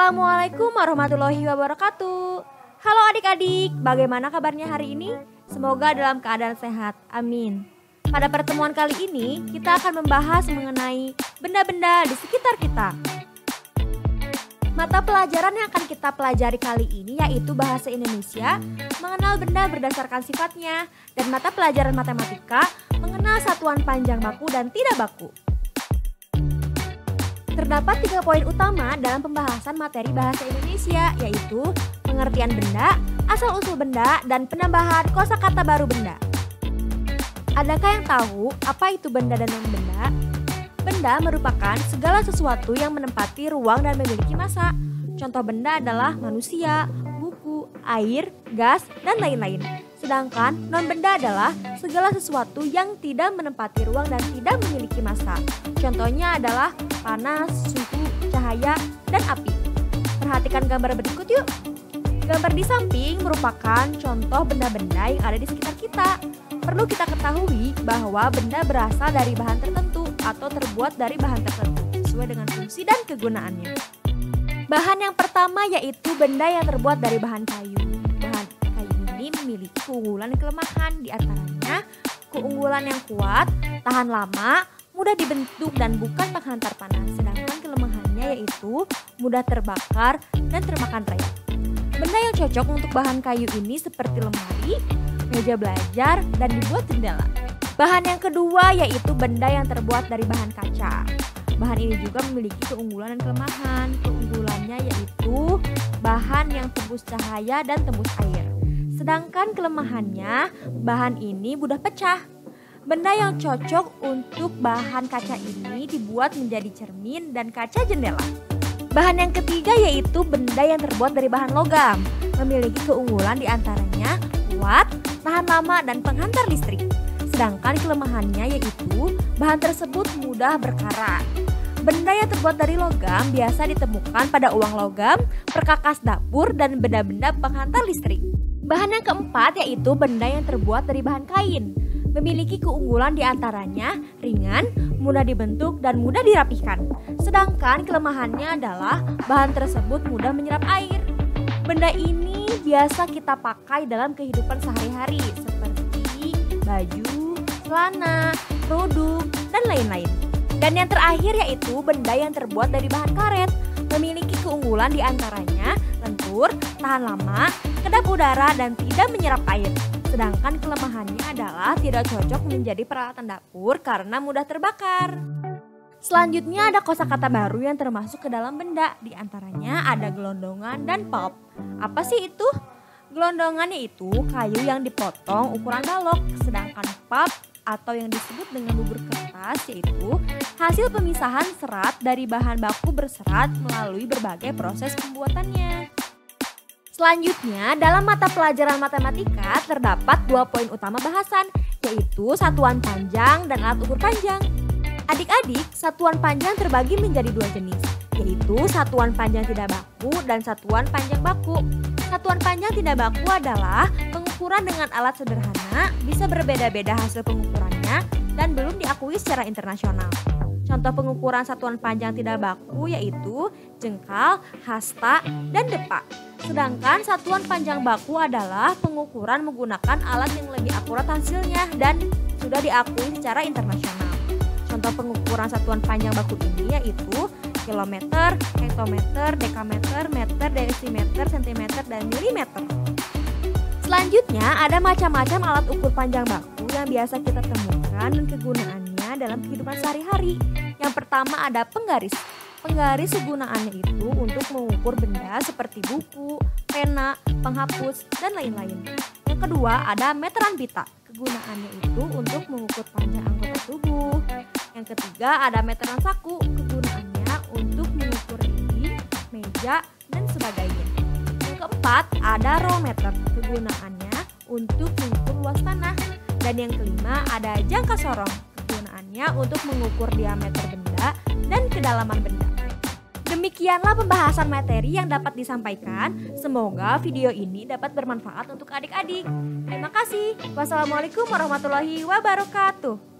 Assalamualaikum warahmatullahi wabarakatuh. Halo adik-adik, bagaimana kabarnya hari ini? Semoga dalam keadaan sehat, amin. Pada pertemuan kali ini, kita akan membahas mengenai benda-benda di sekitar kita. Mata pelajaran yang akan kita pelajari kali ini yaitu Bahasa Indonesia, mengenal benda berdasarkan sifatnya, dan mata pelajaran matematika, mengenal satuan panjang baku dan tidak baku. Terdapat 3 poin utama dalam pembahasan materi Bahasa Indonesia, yaitu pengertian benda, asal-usul benda, dan penambahan kosakata baru benda. Adakah yang tahu apa itu benda dan non-benda? Benda merupakan segala sesuatu yang menempati ruang dan memiliki massa. Contoh benda adalah manusia, buku, air, gas, dan lain-lain. Sedangkan non-benda adalah segala sesuatu yang tidak menempati ruang dan tidak memiliki massa. Contohnya adalah panas, suhu, cahaya, dan api. Perhatikan gambar berikut yuk. Gambar di samping merupakan contoh benda-benda yang ada di sekitar kita. Perlu kita ketahui bahwa benda berasal dari bahan tertentu atau terbuat dari bahan tertentu sesuai dengan fungsi dan kegunaannya. Bahan yang pertama yaitu benda yang terbuat dari bahan kayu. Bahan kayu ini memiliki keunggulan dan kelemahan, di antaranya keunggulan yang kuat, tahan lama, mudah dibentuk dan bukan penghantar panas. Sedangkan kelemahannya yaitu mudah terbakar dan termakan rayap. Benda yang cocok untuk bahan kayu ini seperti lemari, meja belajar, dan dibuat jendela. Bahan yang kedua yaitu benda yang terbuat dari bahan kaca. Bahan ini juga memiliki keunggulan dan kelemahan. Keunggulannya yaitu bahan yang tembus cahaya dan tembus air. Sedangkan kelemahannya, bahan ini mudah pecah. Benda yang cocok untuk bahan kaca ini dibuat menjadi cermin dan kaca jendela. Bahan yang ketiga yaitu benda yang terbuat dari bahan logam. Memiliki keunggulan diantaranya kuat, tahan lama, dan penghantar listrik. Sedangkan kelemahannya yaitu bahan tersebut mudah berkarat. Benda yang terbuat dari logam biasa ditemukan pada uang logam, perkakas dapur, dan benda-benda penghantar listrik. Bahan yang keempat yaitu benda yang terbuat dari bahan kain. Memiliki keunggulan diantaranya ringan, mudah dibentuk, dan mudah dirapihkan. Sedangkan kelemahannya adalah bahan tersebut mudah menyerap air. Benda ini biasa kita pakai dalam kehidupan sehari-hari seperti baju, celana, produk, dan lain-lain. Dan yang terakhir yaitu benda yang terbuat dari bahan karet. Memiliki keunggulan diantaranya lentur, tahan lama, kedap udara, dan tidak menyerap air. Sedangkan kelemahannya adalah tidak cocok menjadi peralatan dapur karena mudah terbakar. Selanjutnya ada kosakata baru yang termasuk ke dalam benda. Di antaranya ada gelondongan dan pulp. Apa sih itu? Gelondongannya itu kayu yang dipotong ukuran balok. Sedangkan pulp atau yang disebut dengan bubur kertas yaitu hasil pemisahan serat dari bahan baku berserat melalui berbagai proses pembuatannya. Selanjutnya, dalam mata pelajaran matematika terdapat 2 poin utama bahasan, yaitu satuan panjang dan alat ukur panjang. Adik-adik, satuan panjang terbagi menjadi 2 jenis, yaitu satuan panjang tidak baku dan satuan panjang baku. Satuan panjang tidak baku adalah pengukuran dengan alat sederhana, bisa berbeda-beda hasil pengukurannya, dan belum diakui secara internasional. Contoh pengukuran satuan panjang tidak baku yaitu jengkal, hasta, dan depa. Sedangkan satuan panjang baku adalah pengukuran menggunakan alat yang lebih akurat hasilnya dan sudah diakui secara internasional. Contoh pengukuran satuan panjang baku ini yaitu kilometer, hektometer, dekameter, meter, desimeter, sentimeter, dan milimeter. Selanjutnya ada macam-macam alat ukur panjang baku yang biasa kita temukan dan kegunaannya dalam kehidupan sehari-hari. Yang pertama ada penggaris. Penggaris kegunaannya itu untuk mengukur benda seperti buku, pena, penghapus, dan lain-lain. Yang kedua ada meteran pita. Kegunaannya itu untuk mengukur panjang anggota tubuh. Yang ketiga ada meteran saku. Kegunaannya untuk mengukur dinding, meja, dan sebagainya. Yang keempat ada rometer. Kegunaannya untuk mengukur luas tanah. Dan yang kelima ada jangka sorong. Kegunaannya untuk mengukur diameter benda dan kedalaman benda. Demikianlah pembahasan materi yang dapat disampaikan. Semoga video ini dapat bermanfaat untuk adik-adik. Terima kasih. Wassalamualaikum warahmatullahi wabarakatuh.